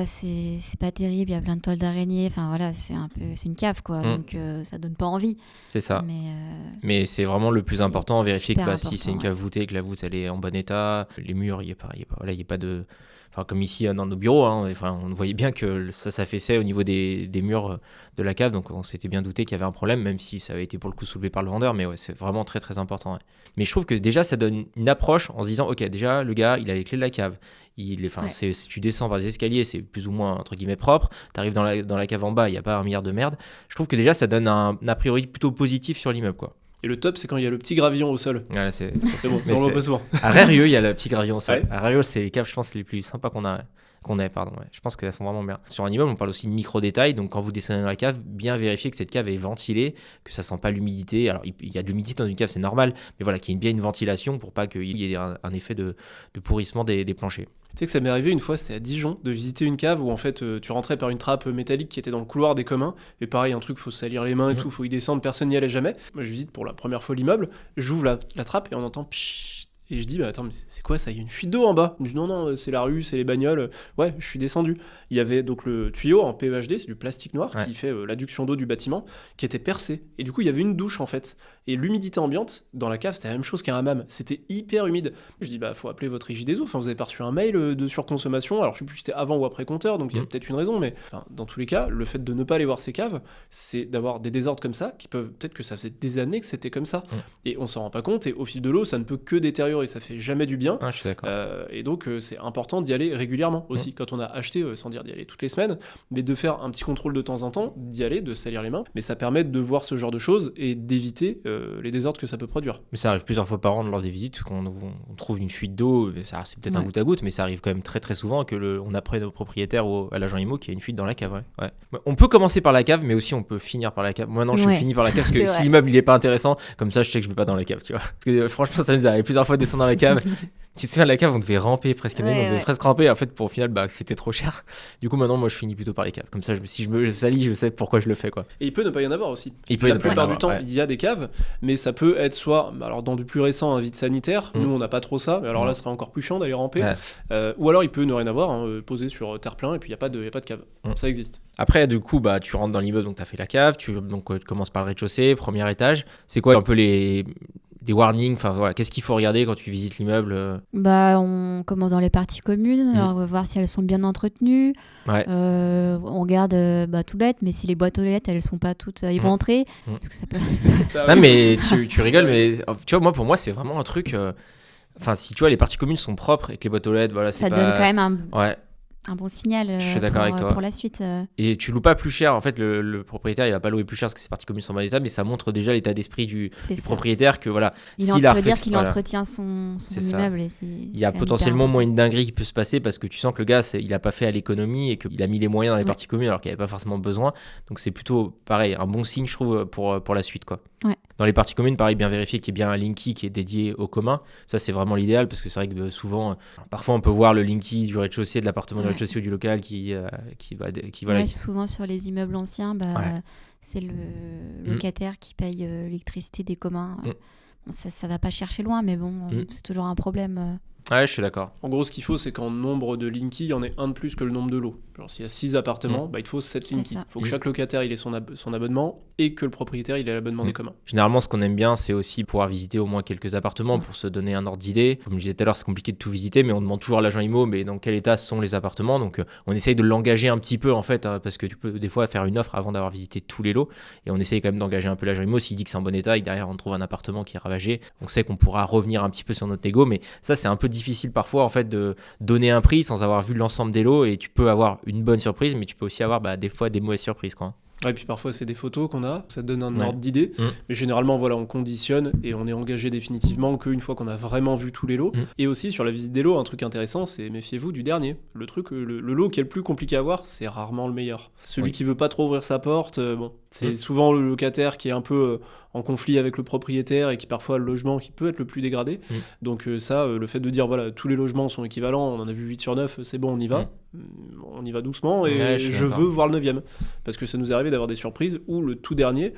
c'est pas terrible, il y a plein de toiles d'araignées, c'est une cave donc ça donne pas envie. C'est ça. Mais c'est vraiment le plus important, vérifier que si c'est une cave voûtée, que la voûte elle est en bon état, les murs il y a pas de enfin comme ici dans nos bureaux, hein, enfin, on voyait bien que ça s'affaissait au niveau des murs de la cave, donc on s'était bien douté qu'il y avait un problème, même si ça avait été pour le coup soulevé par le vendeur, mais ouais, c'est vraiment très très important. Ouais. Mais je trouve que déjà ça donne une approche en se disant, ok, déjà le gars, il a les clés de la cave. Si tu descends par des escaliers, c'est plus ou moins entre guillemets propre. Tu arrives dans la cave en bas, il n'y a pas un milliard de merde. Je trouve que déjà ça donne un a priori plutôt positif sur l'immeuble, quoi. Et le top, c'est quand il y a le petit gravillon au sol. Voilà, C'est bon, ça on le voit pas souvent. À Rérieux, il y a le petit gravillon au sol. Ouais. À Rérieux, c'est les caves, je pense, les plus sympas qu'on ait. Ouais. Je pense qu'elles sont vraiment bien. Sur un immeuble, on parle aussi de micro-détails. Donc, quand vous descendez dans la cave, bien vérifier que cette cave est ventilée, que ça sent pas l'humidité. Alors, il y a de l'humidité dans une cave, c'est normal. Mais voilà, qu'il y ait bien une ventilation pour pas qu'il y ait un effet de pourrissement des planchers. Tu sais que ça m'est arrivé une fois, c'était à Dijon, de visiter une cave où en fait tu rentrais par une trappe métallique qui était dans le couloir des communs. Et pareil, un truc, faut se salir les mains et tout, faut y descendre, personne n'y allait jamais. Moi, je visite pour la première fois l'immeuble, j'ouvre la trappe et on entend pshhh. Et je dis, bah attends, mais c'est quoi ça? Il y a une fuite d'eau en bas. Je dis, non, c'est la rue, c'est les bagnoles. Ouais, je suis descendu. Il y avait donc le tuyau en PEHD, c'est du plastique noir qui fait l'adduction d'eau du bâtiment, qui était percé. Et du coup, il y avait une douche en fait. Et l'humidité ambiante dans la cave, c'était la même chose qu'un hammam. C'était hyper humide. Je dis, bah faut appeler votre régie des eaux. Enfin, vous avez pas reçu un mail de surconsommation. Alors, je sais plus si c'était avant ou après compteur, donc il y a peut-être une raison. Mais enfin, dans tous les cas, le fait de ne pas aller voir ces caves, c'est d'avoir des désordres comme ça, qui peuvent, peut-être que ça faisait des années que c'était comme ça. Et on s'en rend pas compte. Et au fil de l'eau, ça ne peut que détériorer. Ça fait jamais du bien. Ah, je suis d'accord. Et donc, c'est important d'y aller régulièrement aussi. Quand on a acheté, sans dire d'y aller toutes les semaines, mais de faire un petit contrôle de temps en temps, d'y aller, de salir les mains. Mais ça permet de voir ce genre de choses et d'éviter les désordres que ça peut produire. Mais ça arrive plusieurs fois par an lors des visites qu'on on trouve une fuite d'eau. C'est peut-être un goutte à goutte, mais ça arrive quand même très très souvent que on apprenne au propriétaire ou à l'agent IMO qu'il y a une fuite dans la cave. Ouais. On peut commencer par la cave, mais aussi on peut finir par la cave. Moi non, je finis par la cave parce que si l'immeuble il est pas intéressant, comme ça je sais que je vais pas dans la cave, tu vois. Parce que franchement, ça nous arrive plusieurs fois de descendre dans la cave. Tu te souviens de la cave, on devait ramper presque, on devait presque ramper. En fait, pour au final, c'était trop cher. Du coup, maintenant, moi, je finis plutôt par les caves. Comme ça, si je me salis, je sais pourquoi je le fais, quoi. Et il peut ne pas y en avoir aussi. La plupart du temps, il y a des caves, mais ça peut être soit, alors dans du plus récent, un vide sanitaire. Nous, on n'a pas trop ça, mais alors là, ce serait encore plus chiant d'aller ramper. Ou alors, il peut ne rien avoir, posé sur terre-plein, et puis il n'y a pas de cave. Ça existe. Après, du coup, tu rentres dans l'immeuble, donc tu as fait la cave, tu commences par le rez-de-chaussée, premier étage. C'est quoi un peu des warnings, enfin voilà, qu'est-ce qu'il faut regarder quand tu visites l'immeuble? On commence dans les parties communes, on va voir si elles sont bien entretenues. On regarde tout bête, mais si les boîtes aux lettres elles sont pas toutes éventrées, parce que ça peut. Non mais tu rigoles, mais tu vois, pour moi c'est vraiment un truc. Enfin, si tu vois les parties communes sont propres et que les boîtes aux lettres, voilà, c'est ça pas. Ça donne quand même un. Ouais. Un bon signal pour la suite. Et tu loues pas plus cher. En fait, le propriétaire, il va pas louer plus cher parce que ces parties communes sont en bon état, mais ça montre déjà l'état d'esprit du propriétaire que voilà. Ça veut dire qu'il entretient son immeuble. Il y a potentiellement moins une dinguerie qui peut se passer parce que tu sens que le gars, il a pas fait à l'économie et qu'il a mis les moyens dans les parties communes alors qu'il n'y avait pas forcément besoin. Donc c'est plutôt pareil, un bon signe, je trouve, pour la suite, quoi. Ouais. Dans les parties communes, pareil, bien vérifier qu'il y ait bien un linky qui est dédié au commun. Ça, c'est vraiment l'idéal parce que c'est vrai que souvent, parfois, on peut voir le linky du rez-de-chaussée, de l'appartement du rez-de-chaussée ou du local qui souvent sur les immeubles anciens, c'est le locataire qui paye l'électricité des communs. Bon, ça va pas chercher loin, mais bon, c'est toujours un problème. Ouais, je suis d'accord. En gros, ce qu'il faut, c'est qu'en nombre de linky, il y en ait un de plus que le nombre de lots. Genre, s'il y a 6 appartements, il te faut 7 linky. Il faut que chaque locataire il ait son abonnement et que le propriétaire il ait l'abonnement des communs. Généralement, ce qu'on aime bien, c'est aussi pouvoir visiter au moins quelques appartements pour se donner un ordre d'idée. Comme je disais tout à l'heure, c'est compliqué de tout visiter, mais on demande toujours à l'agent IMO, mais dans quel état sont les appartements. Donc, on essaye de l'engager un petit peu, en fait, parce que tu peux des fois faire une offre avant d'avoir visité tous les lots. Et on essaye quand même d'engager un peu l'agent IMO. S'il dit que c'est en bon état et que derrière on trouve un appartement qui est ravagé, on sait qu'on pourra revenir un petit peu sur notre négo. Mais ça, c'est un peu difficile parfois, en fait, de donner un prix sans avoir vu l'ensemble des lots. Et tu peux avoir une bonne surprise, mais tu peux aussi avoir des fois des mauvaises surprises, quoi. Et puis parfois c'est des photos qu'on a, ça donne un ordre d'idée, mais généralement voilà, on conditionne et on est engagé définitivement qu'une fois qu'on a vraiment vu tous les lots. Et aussi sur la visite des lots, un truc intéressant, c'est méfiez-vous du dernier. Le truc, le lot qui est le plus compliqué à voir, c'est rarement le meilleur. Celui qui veut pas trop ouvrir sa porte, c'est souvent le locataire qui est un peu en conflit avec le propriétaire et qui parfois a le logement qui peut être le plus dégradé. Donc le fait de dire voilà, tous les logements sont équivalents, on en a vu 8 sur 9, c'est bon, on y va. On y va doucement et je veux voir le 9e. Parce que ça nous est arrivé d'avoir des surprises où le tout dernier,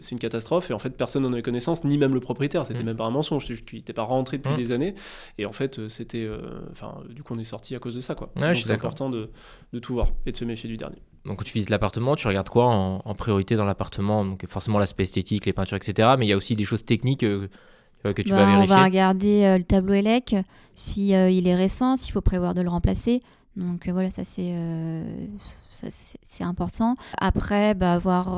c'est une catastrophe et en fait personne n'en avait connaissance, ni même le propriétaire, c'était même pas un mensonge, il n'était pas rentré depuis des années et en fait c'était du coup on est sorti à cause de ça, quoi. Donc c'est important de tout voir et de se méfier du dernier. Donc quand tu visites l'appartement, tu regardes quoi en priorité dans l'appartement? Donc forcément l'aspect esthétique, les peintures, etc. Mais il y a aussi des choses techniques. que tu vas On vérifier? va regarder le tableau ELEC, si il est récent, s'il faut prévoir de le remplacer. Donc voilà, ça c'est important. Après, voir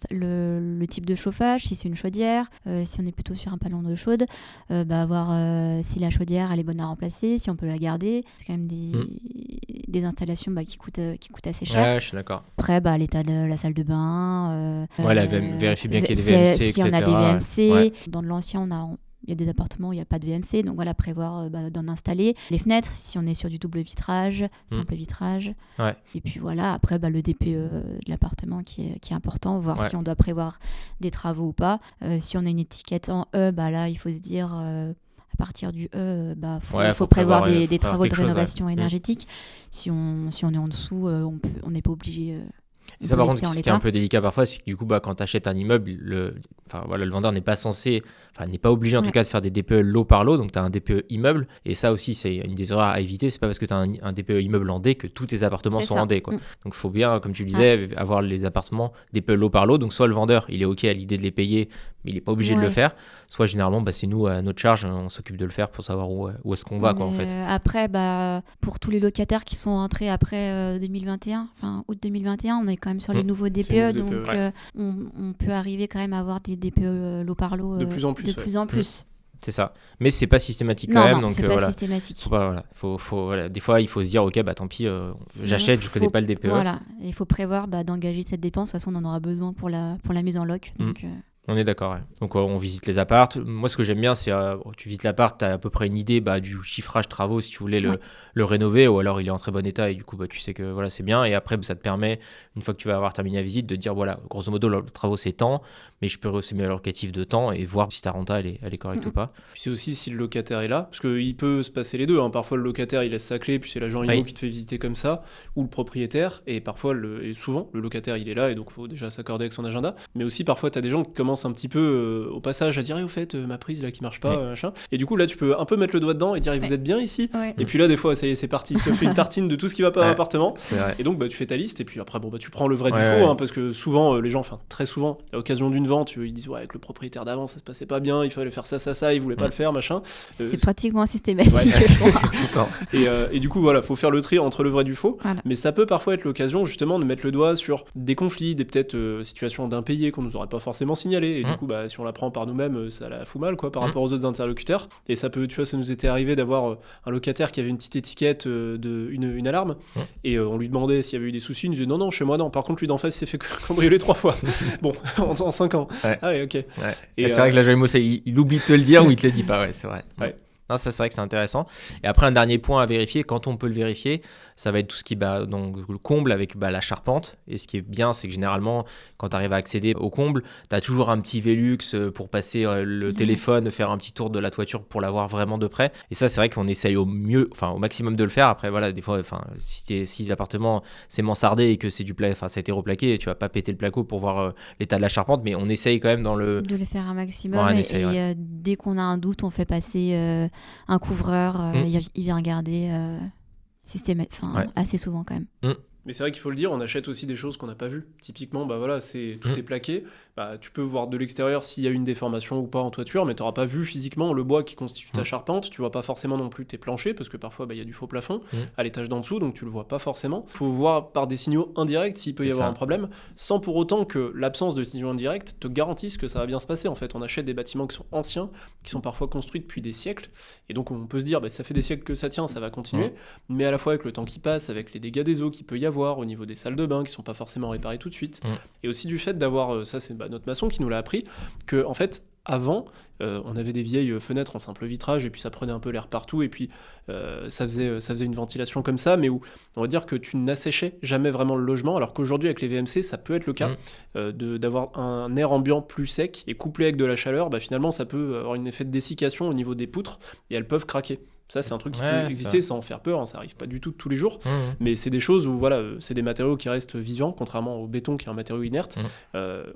le type de chauffage, si c'est une chaudière, si on est plutôt sur un panneau d'eau chaude, voir si la chaudière elle est bonne à remplacer, si on peut la garder. C'est quand même des installations qui coûtent assez cher. Ouais, je suis d'accord. Après, l'état de la salle de bain. Vérifier bien qu'il y ait des VMC, si on a des etc. VMC. Ouais. Dans de l'ancien, il y a des appartements où il n'y a pas de VMC, donc voilà, prévoir d'en installer. Les fenêtres, si on est sur du double vitrage, simple vitrage. Ouais. Et puis voilà, après le DPE de l'appartement qui est important, voir si on doit prévoir des travaux ou pas. Si on a une étiquette en E, là, il faut se dire... à partir du E, faut prévoir des travaux de rénovation énergétique. Si on est en dessous, on n'est pas obligé... Et ça, par contre, ce qui est un peu délicat parfois, c'est que du coup, quand tu achètes un immeuble, le vendeur n'est pas obligé en tout cas de faire des DPE lot par lot, donc tu as un DPE immeuble, et ça aussi, c'est une des erreurs à éviter. C'est pas parce que tu as un DPE immeuble en D que tous tes appartements sont en D, quoi. Donc il faut bien, comme tu le disais, avoir les appartements DPE lot par lot, donc soit le vendeur, il est OK à l'idée de les payer, mais il n'est pas obligé de le faire, soit généralement, c'est nous, à notre charge, on s'occupe de le faire pour savoir où est-ce qu'on va, quoi, en fait. Après, pour tous les locataires qui sont entrés après 2021, fin août 2021, on est quand même sur les nouveaux DPE, donc on peut arriver quand même à avoir des DPE lot par lot de plus en plus. C'est ça, mais c'est pas systématique quand même, donc c'est pas systématique. Des fois il faut se dire ok, tant pis, j'achète, je connais pas le DPE. Voilà, il faut prévoir d'engager cette dépense. De toute façon, on en aura besoin pour la mise en loc. Donc, On est d'accord, ouais. Donc on visite les appartes. Moi, ce que j'aime bien, c'est tu visites l'appart, tu as à peu près une idée du chiffrage travaux si tu voulais le rénover, ou alors il est en très bon état et du coup tu sais que voilà, c'est bien. Et après, ça te permet, une fois que tu vas avoir terminé la visite, de dire voilà, grosso modo, le travaux c'est tant, mais je peux rehausser la locatif de temps et voir si ta renta elle est correcte ou pas. Puis c'est aussi si le locataire est là, parce qu'il peut se passer les deux. Parfois le locataire il laisse sa clé, puis c'est l'agent IMO qui te fait visiter comme ça, ou le propriétaire, et parfois et souvent le locataire il est là et donc il faut déjà s'accorder avec son agenda. Mais aussi parfois tu as des gens qui commencent un petit peu au passage à dire au fait ma prise là qui marche pas, machin. Et du coup là tu peux un peu mettre le doigt dedans et dire vous êtes bien ici. Et puis là des fois ça y est, c'est parti, tu te fais une tartine de tout ce qui va pas dans l'appartement. Et donc tu fais ta liste et puis après tu prends le vrai du faux, parce que souvent les gens, très souvent à l'occasion d'une vente ils disent avec le propriétaire d'avant ça se passait pas bien, il fallait faire ça, il voulait pas le faire, machin. C'est pratiquement systématique. Et du coup voilà, faut faire le tri entre le vrai du faux. Mais ça peut parfois être l'occasion justement de mettre le doigt sur des conflits, des peut-être situations d'impayés qu'on nous aurait pas forcément signalées, et du coup si on la prend par nous-mêmes ça la fout mal quoi par rapport aux autres interlocuteurs. Et ça peut, tu vois, ça nous était arrivé d'avoir un locataire qui avait une petite étiquette une alarme, et on lui demandait s'il y avait eu des soucis, il nous disait non chez moi non, par contre lui d'en face s'est fait cambrioler 3 fois. Bon, en 5 ans. Ah ouais, ok. Et c'est vrai que l'agent IMO, il oublie de te le dire ou il te le dit pas, c'est vrai. Non, ça c'est vrai que c'est intéressant. Et après, un dernier point à vérifier, quand on peut le vérifier, ça va être tout ce qui donc, le comble avec la charpente. Et ce qui est bien, c'est que généralement, quand tu arrives à accéder au comble, tu as toujours un petit Velux pour passer le téléphone, faire un petit tour de la toiture pour l'avoir vraiment de près. Et ça, c'est vrai qu'on essaye au maximum de le faire. Après, voilà, des fois, si l'appartement c'est mansardé et que c'est ça a été replaqué, tu vas pas péter le placo pour voir l'état de la charpente, mais on essaye quand même de le faire un maximum. Dès qu'on a un doute, on fait passer un couvreur, il vient regarder assez souvent quand même. Mais c'est vrai qu'il faut le dire, on achète aussi des choses qu'on n'a pas vues. Typiquement, tout est plaqué. Tu peux voir de l'extérieur s'il y a une déformation ou pas en toiture, mais tu n'auras pas vu physiquement le bois qui constitue ta charpente. Tu vois pas forcément non plus tes planchers, parce que parfois il y a du faux plafond à l'étage d'en dessous, donc tu le vois pas forcément. Il faut voir par des signaux indirects s'il peut y avoir un problème, sans pour autant que l'absence de signaux indirects te garantisse que ça va bien se passer. En fait, on achète des bâtiments qui sont anciens, qui sont parfois construits depuis des siècles, et donc on peut se dire ça fait des siècles que ça tient, ça va continuer, mais à la fois avec le temps qui passe, avec les dégâts des eaux qu'il peut y avoir au niveau des salles de bain qui sont pas forcément réparées tout de suite, et aussi du fait d'avoir, ça c'est notre maçon qui nous l'a appris, que en fait avant on avait des vieilles fenêtres en simple vitrage et puis ça prenait un peu l'air partout et puis ça faisait une ventilation comme ça, mais où on va dire que tu n'asséchais jamais vraiment le logement, alors qu'aujourd'hui avec les VMC ça peut être le cas, d'avoir un air ambiant plus sec et couplé avec de la chaleur, finalement ça peut avoir un effet de dessiccation au niveau des poutres et elles peuvent craquer. Ça, c'est un truc qui Ouais, peut ça. exister sans faire peur, hein, ça arrive pas du tout tous les jours. Mmh. Mais c'est des choses où voilà, c'est des matériaux qui restent vivants, contrairement au béton qui est un matériau inerte,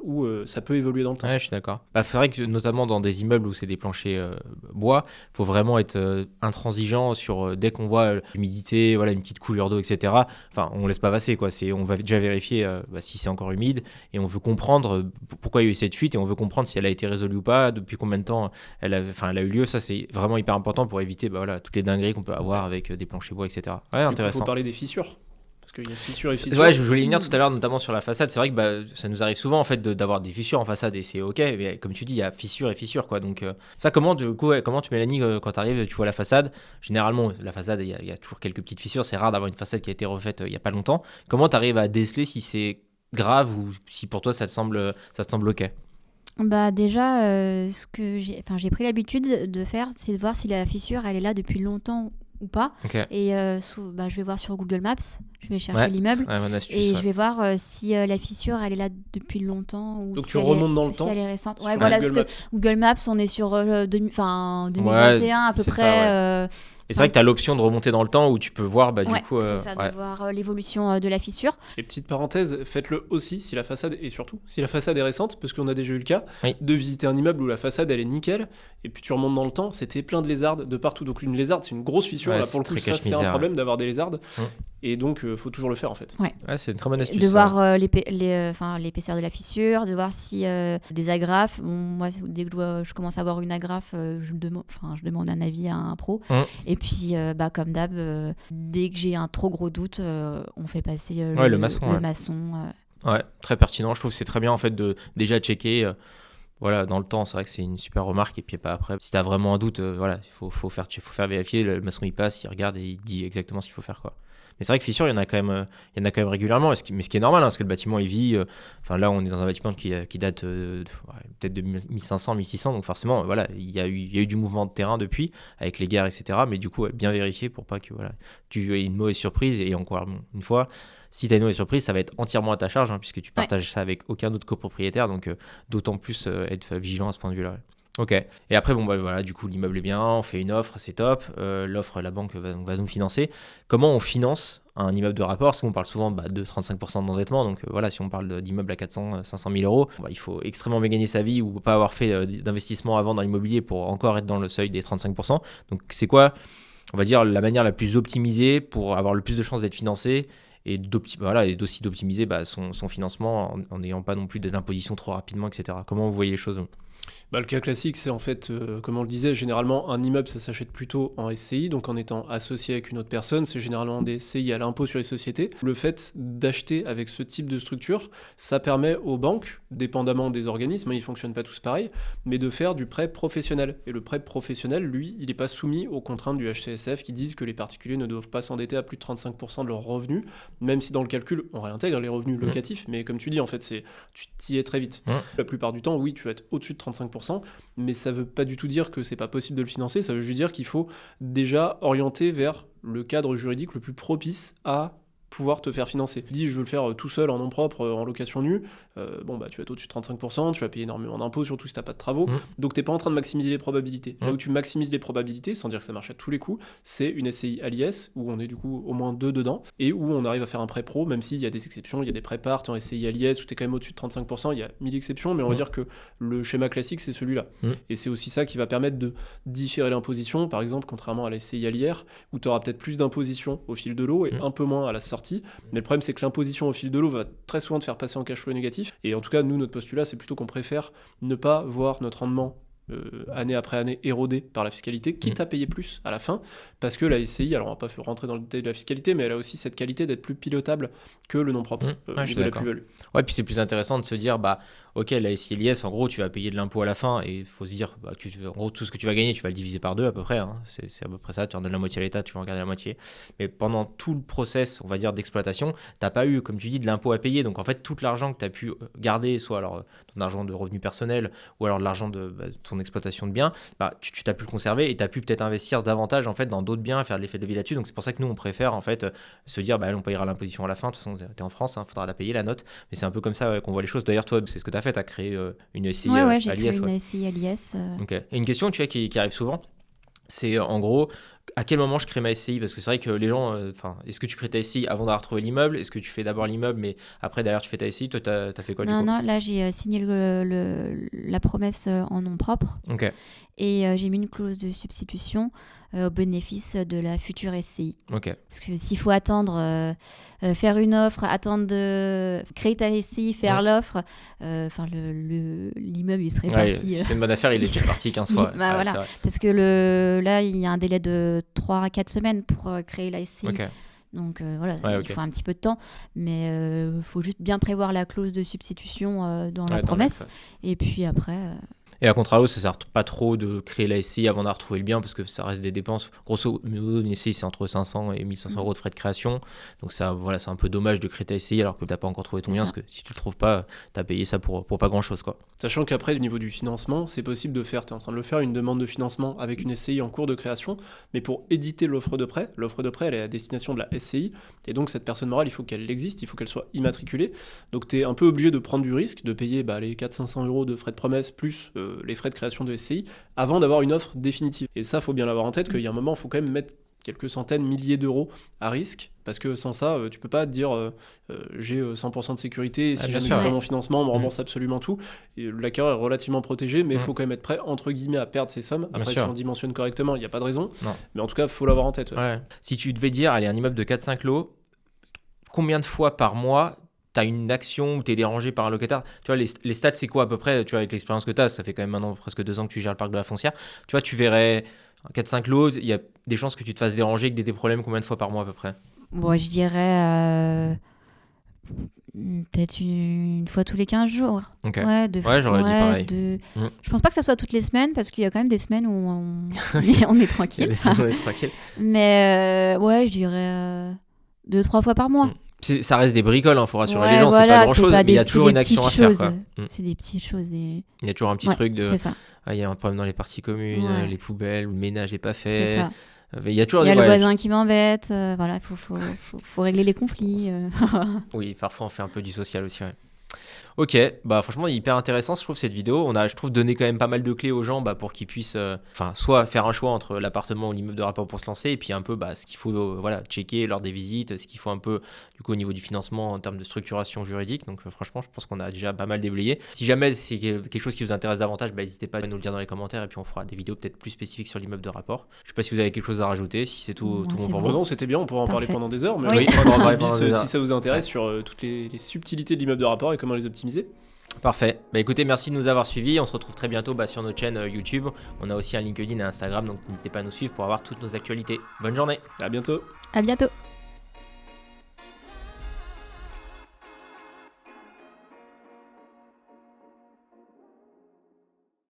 où ça peut évoluer dans le temps. Ouais, je suis d'accord. Bah, c'est vrai que notamment dans des immeubles où c'est des planchers bois, faut vraiment être intransigeant sur dès qu'on voit l'humidité, voilà, une petite coulure d'eau, etc. Enfin, on laisse pas passer, quoi. On va déjà vérifier si c'est encore humide et on veut comprendre pourquoi il y a eu cette fuite et on veut comprendre si elle a été résolue ou pas, depuis combien de temps elle a eu lieu. Ça, c'est vraiment hyper important pour éviter toutes les dingueries qu'on peut avoir avec des planchers bois, etc. Ouais, Il intéressant. faut parler des fissures. Parce qu'il y a fissures et fissures. Ouais, je voulais y venir tout à l'heure, notamment sur la façade. C'est vrai que ça nous arrive souvent en fait d'avoir des fissures en façade et c'est ok. Mais comme tu dis, il y a fissures et fissures, quoi. Donc ça, comment tu Mélanie, quand tu arrives, tu vois la façade. Généralement, la façade, il y a toujours quelques petites fissures. C'est rare d'avoir une façade qui a été refaite il y a pas longtemps. Comment tu arrives à déceler si c'est grave ou si pour toi ça te semble ok? Bah déjà, ce que j'ai pris l'habitude de faire, c'est de voir si la fissure elle est là depuis longtemps ou pas. Okay. Et je vais voir sur Google Maps, je vais chercher l'immeuble et je vais voir si la fissure elle est là depuis longtemps ou donc si tu remontes dans le si temps. elle est récente. Ouais, voilà, Google parce que Google Maps, on est sur 2021 à peu près. Ça, et c'est vrai que tu as l'option de remonter dans le temps où tu peux voir c'est ça, de voir l'évolution de la fissure. Et petite parenthèse, faites-le aussi si la façade est récente, parce qu'on a déjà eu le cas de visiter un immeuble où la façade elle est nickel, et puis tu remontes dans le temps, c'était plein de lézardes de partout. Donc une lézarde, c'est une grosse fissure. Là pour le coup, ça c'est un problème d'avoir des lézardes. Et donc faut toujours le faire en fait. Ouais, c'est une très bonne astuce. De voir l'épaisseur de la fissure, de voir si des agrafes. Bon, moi, dès que je commence à avoir une agrafe, je demande un avis à un pro. Et puis, comme d'hab, dès que j'ai un trop gros doute, on fait passer le maçon. Ouais, très pertinent. Je trouve que c'est très bien en fait de déjà checker. Dans le temps, c'est vrai que c'est une super remarque. Et puis après, si tu as vraiment un doute, il faut faire vérifier. Le maçon il passe, il regarde et il dit exactement ce qu'il faut faire, quoi. Mais c'est vrai que fissures, il y en a quand même régulièrement, mais ce qui est normal, parce que le bâtiment il vit. Là, on est dans un bâtiment qui date peut-être de 1500, 1600, donc forcément, il y a eu du mouvement de terrain depuis, avec les guerres, etc. Mais du coup, bien vérifier pour pas que tu aies une mauvaise surprise. Et encore une fois, si tu as une mauvaise surprise, ça va être entièrement à ta charge, puisque tu partages ça avec aucun autre copropriétaire, donc d'autant plus être vigilant à ce point de vue-là. Ok. Et après, du coup, l'immeuble est bien, on fait une offre, c'est top. L'offre, la banque va nous financer. Comment on finance un immeuble de rapport? Parce qu'on parle souvent de 35% d'endettement. Donc si on parle d'immeuble à 400, 500 000 euros, il faut extrêmement bien gagner sa vie ou pas avoir fait d'investissement avant dans l'immobilier pour encore être dans le seuil des 35%. Donc, c'est quoi, on va dire, la manière la plus optimisée pour avoir le plus de chances d'être financé et d'aussi d'optimiser son financement en n'ayant pas non plus des impositions trop rapidement, etc. Comment vous voyez les choses? Le cas classique, c'est en fait, comme on le disait, généralement un immeuble ça s'achète plutôt en SCI, donc en étant associé avec une autre personne, c'est généralement des SCI à l'impôt sur les sociétés. Le fait d'acheter avec ce type de structure, ça permet aux banques, dépendamment des organismes, ils ne fonctionnent pas tous pareil, mais de faire du prêt professionnel. Et le prêt professionnel, lui, il n'est pas soumis aux contraintes du HCSF qui disent que les particuliers ne doivent pas s'endetter à plus de 35% de leurs revenus, même si dans le calcul, on réintègre les revenus locatifs, mais comme tu dis, en fait, tu t'y es très vite. La plupart du temps, oui, tu vas être au-dessus de 35%, mais ça veut pas du tout dire que c'est pas possible de le financer, ça veut juste dire qu'il faut déjà orienter vers le cadre juridique le plus propice à pouvoir te faire financer. Tu dis je veux le faire tout seul en nom propre, en location nue, tu vas être au-dessus de 35%, tu vas payer énormément d'impôts, surtout si t'as pas de travaux, donc t'es pas en train de maximiser les probabilités. Là où tu maximises les probabilités, sans dire que ça marche à tous les coups, c'est une SCI à l'IS, où on est du coup au moins 2 dedans, et où on arrive à faire un prêt pro, même s'il y a des exceptions, il y a des prêts part en SCI à l'IS, où t'es quand même au-dessus de 35%, il y a 1000 exceptions, mais on va dire que le schéma classique c'est celui-là. Et c'est aussi ça qui va permettre de différer l'imposition, par exemple, contrairement à la SCI à l'IR, où tu auras peut-être plus d'imposition au fil de l'eau et un peu moins à la sortie. Mais le problème, c'est que l'imposition au fil de l'eau va très souvent te faire passer en cash flow négatif. Et en tout cas, nous, notre postulat, c'est plutôt qu'on préfère ne pas voir notre rendement année après année érodé par la fiscalité, quitte à payer plus à la fin, parce que la SCI, alors on va pas rentrer dans le détail de la fiscalité, mais elle a aussi cette qualité d'être plus pilotable que le nom propre au niveau de la plus-value. Ouais, puis c'est plus intéressant de se dire, ok, la SCI LIS, en gros, tu vas payer de l'impôt à la fin et il faut se dire que en gros, tout ce que tu vas gagner, tu vas le diviser par 2 à peu près. C'est à peu près ça, tu en donnes la moitié à l'État, tu vas en garder la moitié. Mais pendant tout le process, on va dire, d'exploitation, tu n'as pas eu, comme tu dis, de l'impôt à payer. Donc en fait, tout l'argent que tu as pu garder, soit alors ton argent de revenu personnel ou alors de l'argent de ton exploitation de biens, tu t'as pu le conserver et tu as pu peut-être investir davantage en fait, dans d'autres biens, faire de l'effet de levier là-dessus. Donc c'est pour ça que nous, on préfère en fait, se dire, on payera l'imposition à la fin. De toute façon, tu es en France, faudra la payer, la note. Mais c'est un peu comme ça qu'on voit les choses. D'ailleurs, toi, c'est ce que tu as fait, tu as créé une SCI à l'IS. Ouais, j'ai créé une SCI à l'IS. Okay. Et une question qui arrive souvent, c'est en gros, à quel moment je crée ma SCI? Parce que c'est vrai que les gens, est-ce que tu crées ta SCI avant d'avoir trouvé l'immeuble? Est-ce que tu fais d'abord l'immeuble, mais après, derrière, tu fais ta SCI? Toi, t'as fait quoi du coup? Non, là j'ai signé la promesse en nom propre Ok, et j'ai mis une clause de substitution au bénéfice de la future SCI. ok. Parce que s'il faut attendre, faire une offre, attendre de créer ta SCI, faire l'offre, l'immeuble il serait Ouais, parti. si c'est une bonne affaire, il est déjà parti 15 fois. Bah, voilà. C'est vrai. Parce que là, il y a un délai de 3 à 4 semaines pour créer la SCI. Ok. Donc Ouais, ok. il faut un petit peu de temps, mais il faut juste bien prévoir la clause de substitution dans la Ouais, dans promesse. l'acte, Et puis après, Et à contrario, ça sert pas trop de créer la SCI avant d'avoir trouvé le bien parce que ça reste des dépenses. Grosso modo, une SCI, c'est entre 500 et 1500 euros de frais de création. Donc ça, voilà, c'est un peu dommage de créer ta SCI alors que t'as pas encore trouvé ton C'est bien ça. parce que si tu le trouves pas, t'as payé ça pour pas grand chose, quoi. Sachant qu'après, au niveau du financement, c'est possible de faire, tu es en train de le faire, une demande de financement avec une SCI en cours de création, mais pour éditer l'offre de prêt, elle est à destination de la SCI, et donc cette personne morale, il faut qu'elle existe, il faut qu'elle soit immatriculée. Donc tu es un peu obligé de prendre du risque, de payer les 400-500 euros de frais de promesse plus les frais de création de SCI avant d'avoir une offre définitive. Et ça, faut bien l'avoir en tête, qu'il y a un moment, il faut quand même mettre quelques centaines, milliers d'euros à risque, parce que sans ça, tu peux pas te dire j'ai 100% de sécurité, et si bien jamais sûr, j'ai pas ouais. mon financement, on me rembourse absolument tout. Et l'acquéreur est relativement protégé, mais il faut quand même être prêt, entre guillemets, à perdre ses sommes. Après, si sûr. on dimensionne correctement, il n'y a pas de raison. Non. Mais en tout cas, il faut l'avoir en tête. Ouais. Si tu devais dire, allez, un immeuble de 4-5 lots, combien de fois par mois t'as une action où t'es dérangé par un locataire? Tu vois, les stats, c'est quoi à peu près? Tu vois, avec l'expérience que t'as, ça fait quand même maintenant presque 2 ans que tu gères le parc de la Foncière. Tu vois, tu verrais 4-5 lots, il y a des chances que tu te fasses déranger, que des problèmes combien de fois par mois à peu près? bon, je dirais peut-être une fois tous les 15 jours. Ok. Ouais, Ouais, j'aurais dit pareil. Je pense pas que ça soit toutes les semaines, parce qu'il y a quand même des semaines où on est tranquille. On est tranquille. Mais ouais, je dirais 2-3 fois par mois. Ça reste des bricoles, faut rassurer Ouais, les gens, voilà, c'est pas grand chose, pas mais il y a des- toujours c'est une des action à petites faire, choses. quoi. C'est des petites choses. Il y a toujours un petit Ouais, truc de c'est ça. il y a un problème dans les parties communes, Ouais. les poubelles, le ménage n'est pas C'est fait. ça. Il y a toujours Il y a des le ouais, voisin qui m'embête. Voilà, faut régler les conflits. Oui, parfois on fait un peu du social aussi. Ouais. Ok, bah franchement hyper intéressant je trouve cette vidéo. On a je trouve donné quand même pas mal de clés aux gens pour qu'ils puissent soit faire un choix entre l'appartement ou l'immeuble de rapport pour se lancer et puis un peu ce qu'il faut checker lors des visites, ce qu'il faut un peu du coup au niveau du financement en termes de structuration juridique. Donc franchement je pense qu'on a déjà pas mal déblayé. Si jamais c'est quelque chose qui vous intéresse davantage, n'hésitez pas à nous le dire dans les commentaires et puis on fera des vidéos peut-être plus spécifiques sur l'immeuble de rapport. Je sais pas si vous avez quelque chose à rajouter, si c'est tout Non, bon c'est pour bon. vous. Non, c'était bien, on pourrait en parler Parfait. pendant des heures, mais Oui. on en parler Pendant des heures. si ça vous intéresse sur toutes les subtilités de l'immeuble de rapport et comment les optimiser. Parfait. Écoutez, merci de nous avoir suivis. On se retrouve très bientôt sur notre chaîne YouTube. On a aussi un LinkedIn et un Instagram, donc n'hésitez pas à nous suivre pour avoir toutes nos actualités. Bonne journée. À bientôt. À bientôt.